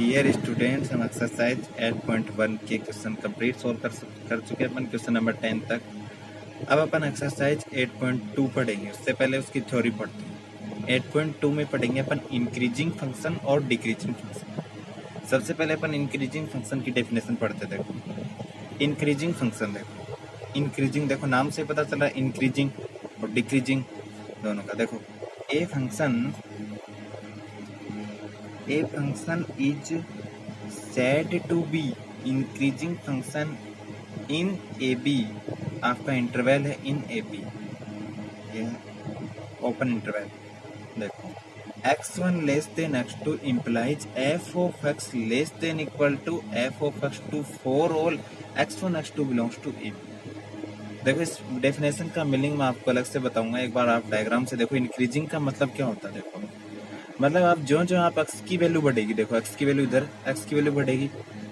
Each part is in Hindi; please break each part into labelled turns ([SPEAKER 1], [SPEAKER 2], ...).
[SPEAKER 1] डियर स्टूडेंट्स, हम एक्सरसाइज 8.1 के क्वेश्चन कंप्लीट सोल्व कर चुके हैं अपन क्वेश्चन नंबर 10 तक। अब अपन एक्सरसाइज 8.2 पढ़ेंगे। उससे पहले उसकी थ्योरी पढ़ते हैं। 8.2 में पढ़ेंगे अपन इंक्रीजिंग फंक्शन और डिक्रीजिंग फंक्शन। सबसे पहले अपन इंक्रीजिंग फंक्शन की डेफिनेशन पढ़ते। देखो इंक्रीजिंग फंक्शन, देखो इंक्रीजिंग, देखो नाम से पता चला इंक्रीजिंग और डिक्रीजिंग दोनों का। देखो a function is said to be increasing function in AB। आपका इंटरवल है इन AB, ये ओपन इंटरवल। देखो x1 less than x2 implies f of x less than equal to f of x2 for all x1 x2 belongs to AB। देखो इस डेफिनेशन का मीनिंग मैं आपको अलग से बताऊंगा। एक बार आप डायग्राम से देखो इंक्रीजिंग का मतलब क्या होता है। देखो मतलब आप जो आप x की वैल्यू बढ़ेगी, देखो x की वैल्यू इधर x की वैल्यू बढ़ेगी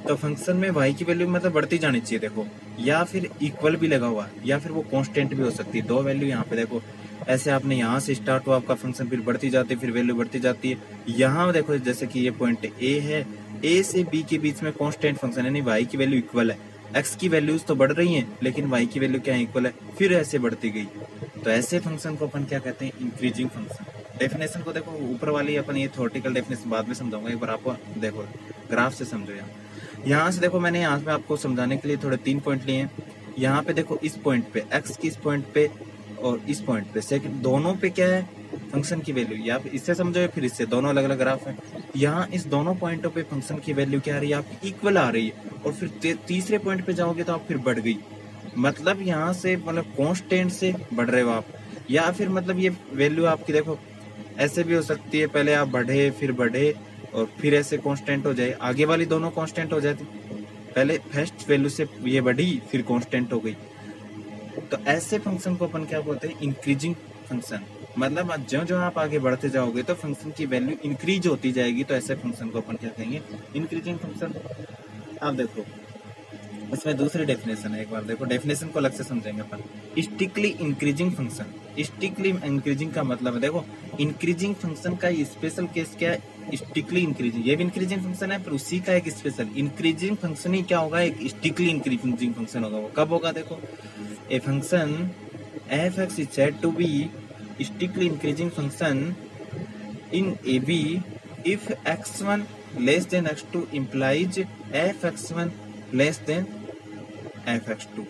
[SPEAKER 1] तो फंक्शन में y की वैल्यू मतलब बढ़ती जानी चाहिए। देखो या फिर इक्वल भी लगा हुआ या फिर वो कांस्टेंट भी हो सकती है। दो वैल्यू यहाँ पे देखो, ऐसे आपने यहाँ से स्टार्ट हुआ आपका फंक्शन, फिर बढ़ती जाती है, फिर वैल्यू बढ़ती जाती है। यहाँ देखो जैसे कि ये पॉइंट ए है, ए से बी के बीच में कांस्टेंट फंक्शन यानी y की वैल्यू इक्वल है। x की वैल्यूज तो बढ़ रही हैं लेकिन y की वैल्यू क्या है, इक्वल है, फिर ऐसे बढ़ती गई। तो ऐसे फंक्शन को अपन क्या कहते हैं, इंक्रीजिंग फंक्शन। डेफिनेशन को देखो ऊपर वाली अपन ये थ्योरेटिकल डेफिनेशन बाद में समझाऊंगा, एक बार आपको देखो ग्राफ से समझो। यहाँ से देखो मैंने यहाँ पे आपको समझाने के लिए थोड़े 3 पॉइंट लिए हैं। यहाँ पे देखो इस पॉइंट पे x की, इस पॉइंट पे और इस पॉइंट पे, सेकंड दोनों पे क्या है फंक्शन की वैल्यू, या फिर इससे समझो फिर इससे, दोनों अलग अलग ग्राफ है। यहाँ इस दोनों पॉइंटों पे फंक्शन की वैल्यू क्या आ रही है, आपकी इक्वल आ रही है। और फिर तीसरे पॉइंट पे जाओगे तो आप फिर बढ़ गई, मतलब यहाँ से मतलब कांस्टेंट से बढ़ रहे हो आप, या फिर मतलब ये वैल्यू आपकी देखो ऐसे भी हो सकती है, पहले आप बढ़े फिर बढ़े और फिर ऐसे कांस्टेंट हो जाए। आगे वाली दोनों कांस्टेंट हो जाती, पहले फर्स्ट वैल्यू से ये बढ़ी फिर कांस्टेंट हो गई। तो ऐसे फंक्शन को अपन क्या बोलते हैं, इंक्रीजिंग फंक्शन। मतलब जो जो आप आगे बढ़ते जाओगे तो फंक्शन की वैल्यू इंक्रीज होती जाएगी, तो ऐसे फंक्शन को अपन क्या कहेंगे, इंक्रीजिंग फंक्शन। अब देखो इसमें दूसरी डेफिनेशन है, एक बार देखो डेफिनेशन को अलग से समझेंगे अपन। स्टिकली इंक्रीजिंग फंक्शन, स्टिकली इंक्रीजिंग का मतलब है, देखो इंक्रीजिंग फंक्शन का स्पेशल केस क्या है, स्टिकली इंक्रीजिंग। ये भी इंक्रीजिंग फंक्शन है पर उसी का एक स्पेशल इंक्रीजिंग फंक्शन ही क्या होगा, एक स्टिकली इंक्रीजिंग फंक्शन होगा। वो कब होगा, देखो a function F x is said to be strictly increasing function in A B if x1 less than x2 implies f(x1) less than f(x2)।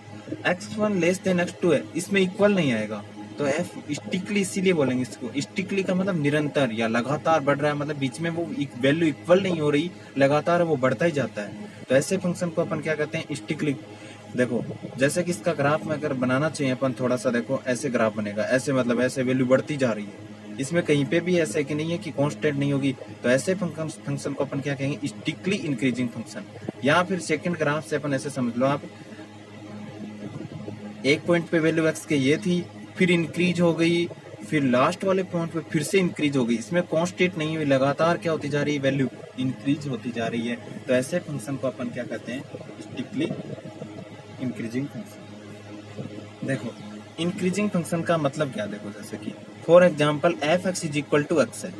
[SPEAKER 1] x1 less than x2 है, इसमें इक्वल नहीं आएगा तो f स्टिकली, इसीलिए बोलेंगे इसको स्टिकली का मतलब निरंतर या लगातार बढ़ रहा है, मतलब बीच में वो वैल्यू इक्वल नहीं हो रही, लगातार वो बढ़ता ही जाता है। तो ऐसे फंक्शन को अपन क्या कहते हैं, स्टिकली। देखो जैसे कि इसका ग्राफ में अगर बनाना चाहिए अपन थोड़ा सा, देखो ऐसे ग्राफ बनेगा, ऐसे मतलब ऐसे वैल्यू बढ़ती जा रही है, इसमें कहीं पे भी ऐसे कि नहीं है कि कांस्टेंट नहीं होगी। तो ऐसे फंक्शन को अपन क्या कहेंगे, स्टिकली इंक्रीजिंग फंक्शन। या फिर सेकंड ग्राफ से अपन ऐसे समझ लो, आप एक पॉइंट पे वैल्यू x के ये थी, फिर इंक्रीज हो गई, फिर लास्ट वाले पॉइंट पे फिर से इंक्रीज हो गई, इसमें कांस्टेंट नहीं हुई, लगातार क्या होती जा रही है, वैल्यू इंक्रीज होती जा रही है। तो ऐसे फंक्शन को अपन क्या कहते हैं, स्टिकली इंक्रीजिंग फंक्शन। देखो इंक्रीजिंग फंक्शन का मतलब क्या, देखो जैसे कि for example F x is equal to x है,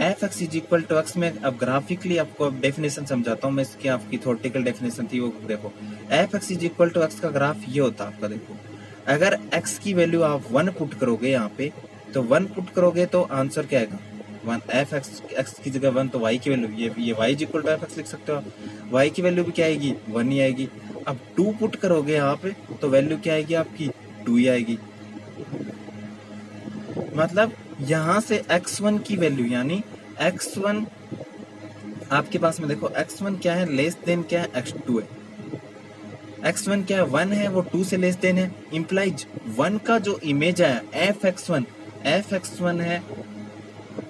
[SPEAKER 1] F x is equal to X में अब ग्राफिकली आपको अब डेफिनेशन समझाता हूँ मैं, इसकी आपकी थ्योरेटिकल डेफिनेशन थी वो देखो। F x is equal to x का ग्राफ ये होता है आपका। देखो अगर एक्स की वैल्यू आप 1 पुट करोगे यहाँ पे, तो 1 पुट करोगे तो आंसर क्या आएगा, 1। एफ एक्स की जगह 1 तो वाई की वैल्यू ये y is equal to f x लिख सकते हो आप, वाई की वैल्यू भी क्या आएगी, 1 ही आएगी। अब 2 पुट करोगे यहाँ पे तो वैल्यू क्या आएगी आपकी, 2 ही आएगी। मतलब यहाँ से x1 की वैल्यू यानी x1 आपके पास में, देखो x1 क्या है, लेस देन क्या है, x2 है। x1 क्या है, 1 है, वो 2 से लेस देन है, इम्प्लाइज 1 का जो इमेज है f(x1) है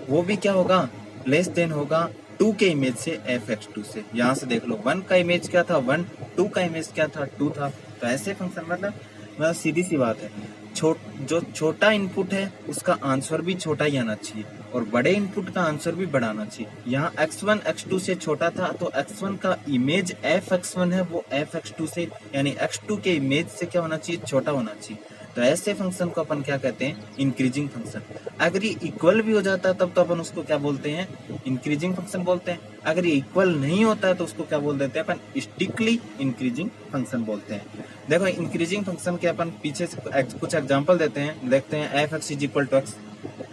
[SPEAKER 1] वो भी क्या होगा, लेस देन होगा 2 के इमेज से, f(x2) से। यहाँ से देख लो 1 का इमेज क्या था 1, 2 का इमेज क्या था 2 था। तो ऐसे फंक्शन मतलब सीधी सी बात है, जो छोटा इनपुट है उसका आंसर भी छोटा ही आना चाहिए और बड़े इनपुट का आंसर भी बड़ा आना चाहिए। यहाँ x1 x2 से छोटा था तो x1 का इमेज f(x1) है वो f(x2) से यानी x2 के इमेज से क्या होना चाहिए, छोटा होना चाहिए। तो ऐसे फंक्शन को अपन क्या कहते हैं, इंक्रीजिंग फंक्शन। अगर ये इक्वल भी हो जाता है तब तो अपन उसको क्या बोलते हैं, इंक्रीजिंग फंक्शन बोलते हैं। अगर ये इक्वल नहीं होता है तो उसको क्या बोल देते हैं अपन, स्ट्रिक्टली इंक्रीजिंग फंक्शन बोलते हैं। देखो इंक्रीजिंग फंक्शन के अपन पीछे से कुछ एग्जांपल देते हैं, देखते हैं f x is equal to x,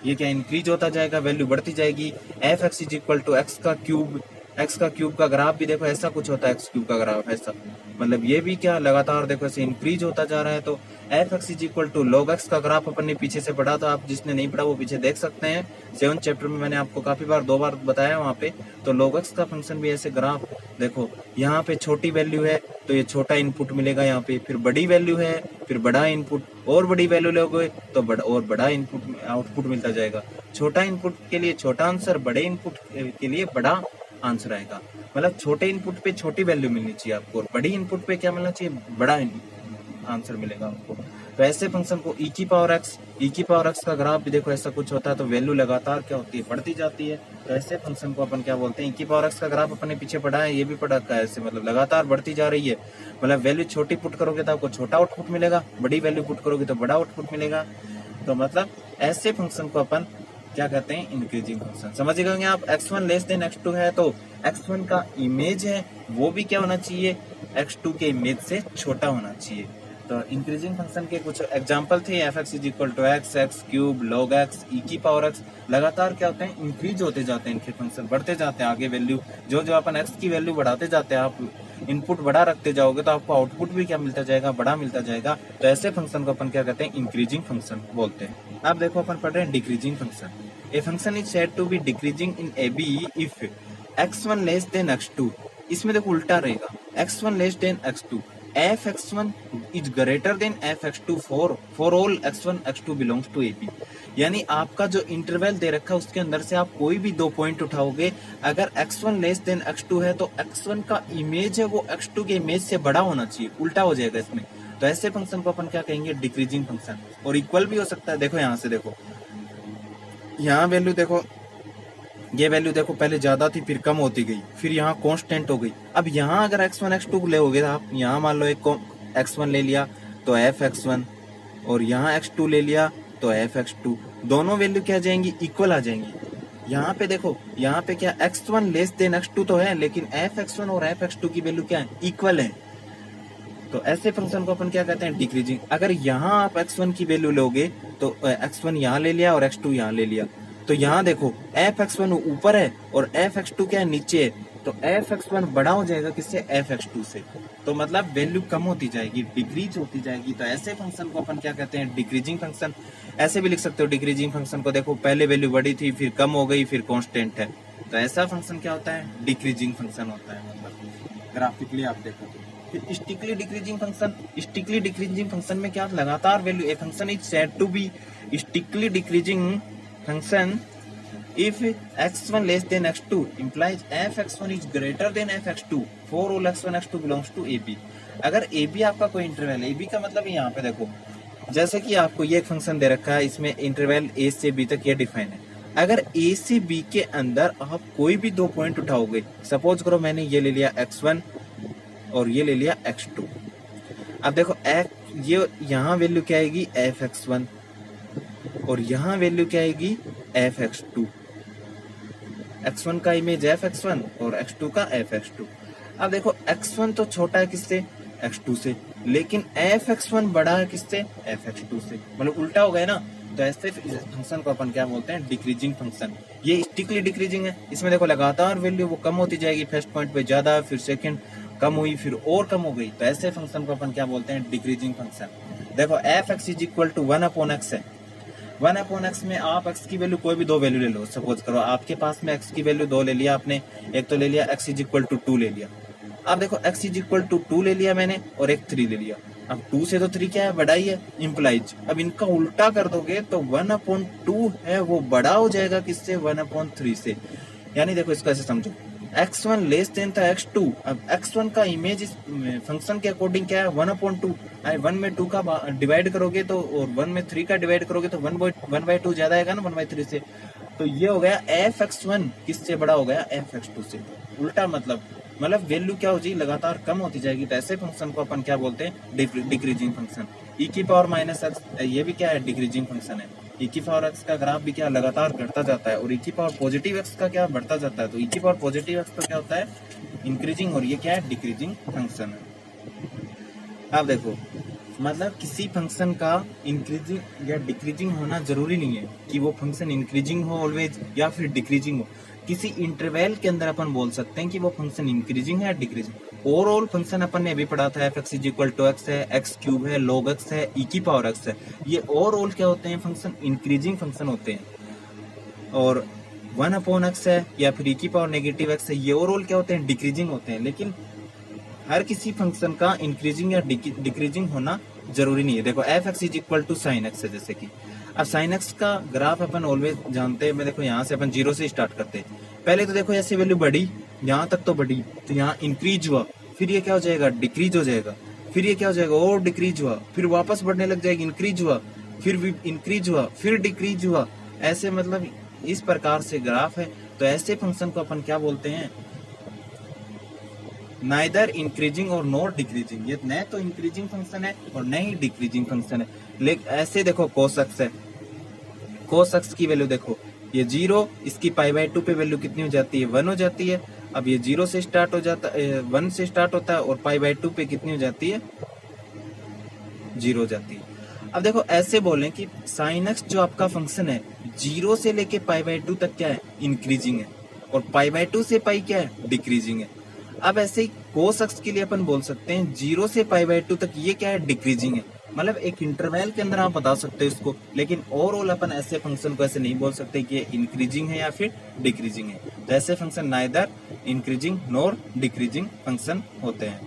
[SPEAKER 1] ये क्या इंक्रीज होता जाएगा, वैल्यू बढ़ती जाएगी। F x is equal to x का क्यूब, एक्स का क्यूब का ग्राफ भी देखो ऐसा कुछ होता है, एक्स क्यूब का ग्राफ ऐसा, मतलब ये भी क्या लगातार देखो ऐसे इंक्रीज होता जा रहा है। तो f x is equal to log x का ग्राफ अपन ने पीछे से पढ़ा, तो आप जिसने नहीं पढ़ा वो पीछे देख सकते हैं, 7th चैप्टर में मैंने आपको काफी बार 2 बार बताया वहाँ पे। तो लॉग एक्स का फंक्शन भी ऐसे ग्राफ देखो, यहाँ पे छोटी वैल्यू है तो ये छोटा इनपुट मिलेगा यहाँ पे, फिर बड़ी वैल्यू है फिर बड़ा इनपुट, और बड़ी वैल्यू लोगे तो बड़ा और बड़ा इनपुट आउटपुट मिलता जाएगा। छोटा इनपुट के लिए छोटा आंसर, बड़े इनपुट के लिए बड़ा आंसर आएगा। मतलब छोटे इनपुट पे छोटी वैल्यू मिलनी चाहिए आपको, और बड़ी इनपुट पे क्या मिलना चाहिए, बड़ा आंसर मिलेगा आपको। तो ऐसे फंक्शन को ई की पावर एक्स का ग्राफ भी देखो ऐसा कुछ होता है, तो वैल्यू लगातार क्या होती है, बढ़ती जाती है। तो ऐसे फंक्शन को अपन क्या बोलते हैं, ई की पावर एक्स का ग्राफ अपन ने पीछे पढ़ा है, ये भी पढ़ा है ऐसे, मतलब लगातार बढ़ती जा रही है। मतलब वैल्यू छोटी पुट करोगे तो आपको छोटा आउटपुट मिलेगा, बड़ी वैल्यू पुट करोगे तो बड़ा आउटपुट मिलेगा। तो मतलब ऐसे फंक्शन को अपन क्या कहते हैं, इंक्रीजिंग फंक्शन। समझ गए आप, x1 लेस देन x2 है तो x1 का इमेज है वो भी क्या होना चाहिए, x2 के इमेज से छोटा होना चाहिए। तो इंक्रीजिंग फंक्शन के कुछ एग्जांपल थे, F x is equal to X, X cube, log X, E की पावर एक्स। लगातार क्या होते हैं, इंक्रीज होते जाते हैं इनके फंक्शन, बढ़ते जाते हैं आगे वैल्यू, जो जो अपन एक्स की वैल्यू बढ़ाते जाते हैं, आप इनपुट बड़ा रखते जाओगे तो आपको आउटपुट भी क्या मिलता जाएगा, बड़ा मिलता जाएगा। तो ऐसे फंक्शन को अपन क्या कहते हैं, इंक्रीजिंग फंक्शन बोलते हैं। अब देखो अपन पढ़ रहे हैं decreasing function. A function is said to be decreasing in A B if x1 less than x2। इसमें देखो उल्टा रहेगा, x1 less than x2, f x1 is greater than f x2 for all x1 x2 belongs to AB। यानी आपका जो इंटरवल दे रखा है उसके अंदर से आप कोई भी 2 पॉइंट उठाओगे, अगर x1 लेस देन x2 है तो x1 का इमेज है वो x2 के इमेज से बड़ा होना चाहिए, उल्टा हो जाएगा इसमें। तो ऐसे फंक्शन को अपन क्या कहेंगे, डिक्रीजिंग फंक्शन। और इक्वल भी हो सकता है, देखो यहाँ से देखो, यहाँ वैल्यू देखो, ये वैल्यू देखो पहले ज्यादा थी फिर कम होती गई, फिर यहाँ कांस्टेंट हो गई। अब यहाँ अगर x1 x2 ले आप, यहाँ मान लो एक x1 ले लिया तो एफ x1, और यहाँ x2 ले लिया तो एफ x2, दोनों वैल्यू क्या आ जाएंगी, इक्वल आ जाएंगी। यहाँ पे देखो, यहाँ पे क्या x1 लेस देन x2 तो है, लेकिन एफ x1 और एफ x2 की वैल्यू क्या है, इक्वल है। तो ऐसे फंक्शन को अपन क्या कहते हैं, डिक्रीजिंग। अगर यहाँ आप x1 की वैल्यू लोगे तो x1 यहाँ ले लिया और x2 यहाँ ले लिया, तो यहाँ देखो एफ x1 ऊपर है और एफ x2 क्या है, नीचे है। तो एफ x1 बड़ा हो जाएगा किससे, एफ x2 से। तो मतलब वैल्यू कम होती जाएगी, डिक्रीज होती जाएगी। तो ऐसे फंक्शन को अपन क्या कहते हैं, डिक्रीजिंग फंक्शन। ऐसे भी लिख सकते हो डिक्रीजिंग फंक्शन को, देखो पहले वैल्यू बड़ी थी फिर कम हो गई फिर कांस्टेंट है। तो ऐसा फंक्शन क्या होता है, डिक्रीजिंग फंक्शन होता है। मतलब ग्राफिकली आप देखो। फिर strictly decreasing function. Strictly decreasing function में क्या, लगातार value, a function is said to be strictly decreasing function if x1 less than x2 implies f x1 is greater than f x2 for all x1 x2 belongs to AB। अगर AB आपका कोई इंटरवल है, AB का मतलब यहाँ पे देखो, जैसे कि आपको ये एक फंक्शन दे रखा है, इसमें इंटरवल A से B तक ये डिफाइन है। अगर A से B के अंदर आप कोई भी 2 पॉइंट उठाओगे, सपोज करो मैंने ये ले लिया x1 और ये ले लिया x2। अब देखो ये यहाँ वैल्यू क्या आएगी, f x1, और यहाँ वैल्यू क्या आएगी, एफ x2। x1 का इमेज एफ x1 और x2 का एफ x2। अब देखो x1 तो छोटा है किससे, x2 से, लेकिन एफ x1 बड़ा है किससे, एफ x2 से। मतलब उल्टा हो गया ना। तो ऐसे फंक्शन को अपन क्या बोलते हैं, डिक्रीजिंग फंक्शन। ये स्टिकली डिक्रीजिंग है, इसमें देखो लगातार वैल्यू वो कम होती जाएगी, फर्स्ट पॉइंट पे ज्यादा, फिर सेकंड कम हुई, फिर और कम हो गई। तो ऐसे फंक्शन को अपन क्या बोलते हैं, डिक्रीजिंग फंक्शन। देखो f x is equal to 1/x है। 1/x में आप x की वैल्यू कोई भी 2 वैल्यू ले लो। सपोज करो आपके पास में x की वैल्यू 2 ले लिया आपने, एक तो ले लिया x इज इक्वल टू 2 ले लिया। अब देखो x इज इक्वल टू 2 ले लिया मैंने और एक 3 ले लिया। अब 2 से तो 3 क्या है, बड़ा ही है, इम्प्लाइज। अब इनका उल्टा कर दोगे तो 1/2 है वो बड़ा हो जाएगा किससे, 1/3 से। यानी देखो इसको ऐसे समझो, x1 लेस देन था x2। अब x1 का इमेज इस फंक्शन के अकॉर्डिंग क्या है, 1/2। 1 में 2 का डिवाइड करोगे तो, और 1 में 3 का डिवाइड करोगे तो 1/2 ज्यादा आएगा ना 1/3 से। तो ये हो गया एफ x1 किससे बड़ा हो गया, एफ x2 से। उल्टा मतलब मतलब वैल्यू क्या हो जाएगी, लगातार कम होती जाएगी, तो ऐसे फंक्शन को अपन क्या बोलते हैं, डिक्रीजिंग फंक्शन। ई की पावर माइनस एक्स, ये भी क्या है, डिक्रीजिंग फंक्शन है। ई की पावर एक्स का ग्राफ भी क्या लगातार घटता जाता है, और ई की पावर पॉजिटिव एक्स का क्या बढ़ता जाता है। तो ई की पावर पॉजिटिव एक्स तो क्या होता है, इंक्रीजिंग, और ये क्या है, डिक्रीजिंग फंक्शन है। अब देखो, मतलब किसी फंक्शन का इंक्रीजिंग या डिक्रीजिंग होना जरूरी नहीं है कि वो फंक्शन इंक्रीजिंग हो ऑलवेज या फिर डिक्रीजिंग हो। किसी इंटरवल के अंदर अपन बोल सकते हैं कि वो फंक्शन इंक्रीजिंग है या डिक्रीजिंग। ओवरऑल फंक्शन अपन ने अभी पढ़ा था, f x is equal to x है, एक्स क्यूब है, लॉग एक्स है, ई की पावर एक्स है। ये ओवरऑल क्या होते हैं, फंक्शन इंक्रीजिंग फंक्शन होते हैं। और 1/x है या फिर ई की पावर नेगेटिव एक्स है, ये ओवरऑल क्या होते हैं, डिक्रीजिंग होते हैं। लेकिन हर किसी फंक्शन का इंक्रीजिंग या डिक्रीजिंग होना जरूरी नहीं है। देखो f x is equal to sine x है, जैसे कि अब साइन एक्स का ग्राफ अपन ऑलवेज जानते हैं। मैं देखो यहाँ से अपन 0 से स्टार्ट करते हैं। पहले तो देखो ऐसे वैल्यू बढ़ी, यहाँ तक तो बढ़ी, तो यहाँ इंक्रीज हुआ, फिर ये क्या हो जाएगा, डिक्रीज हो जाएगा, फिर ये क्या हो जाएगा, और डिक्रीज हुआ, फिर वापस बढ़ने लग जाएगी, इंक्रीज हुआ, फिर भी इंक्रीज हुआ, फिर डिक्रीज हुआ। ऐसे मतलब इस प्रकार से ग्राफ है। तो ऐसे फंक्शन को अपन क्या बोलते हैं, नाइदर इंक्रीजिंग और नॉट डिक्रीजिंग। ये न तो इंक्रीजिंग फंक्शन है और न ही डिक्रीजिंग फंक्शन है। लेकिन ऐसे देखो cos x है, cos x की वैल्यू देखो, ये 0, इसकी π/2 पे वैल्यू कितनी हो जाती है, 1 हो जाती है। अब ये 0 से स्टार्ट हो जाता है, 1 से स्टार्ट होता है, और π/2 पे कितनी हो जाती है, 0 हो जाती है। अब देखो ऐसे बोलें कि sin x जो आपका फंक्शन है 0 से लेके π/2 तक क्या है, इंक्रीजिंग है, और π/2 से पाई क्या है, डिक्रीजिंग है। अब ऐसे ही cos x के लिए अपन बोल सकते हैं 0 से π/2 तक ये क्या है, डिक्रीजिंग है। मतलब एक इंटरवल के अंदर आप बता सकते हो इसको। लेकिन ओवरऑल अपन ऐसे फंक्शन को ऐसे नहीं बोल सकते कि ये इंक्रीजिंग है या फिर डिक्रीजिंग है। तो ऐसे function neither increasing nor decreasing function होते हैं।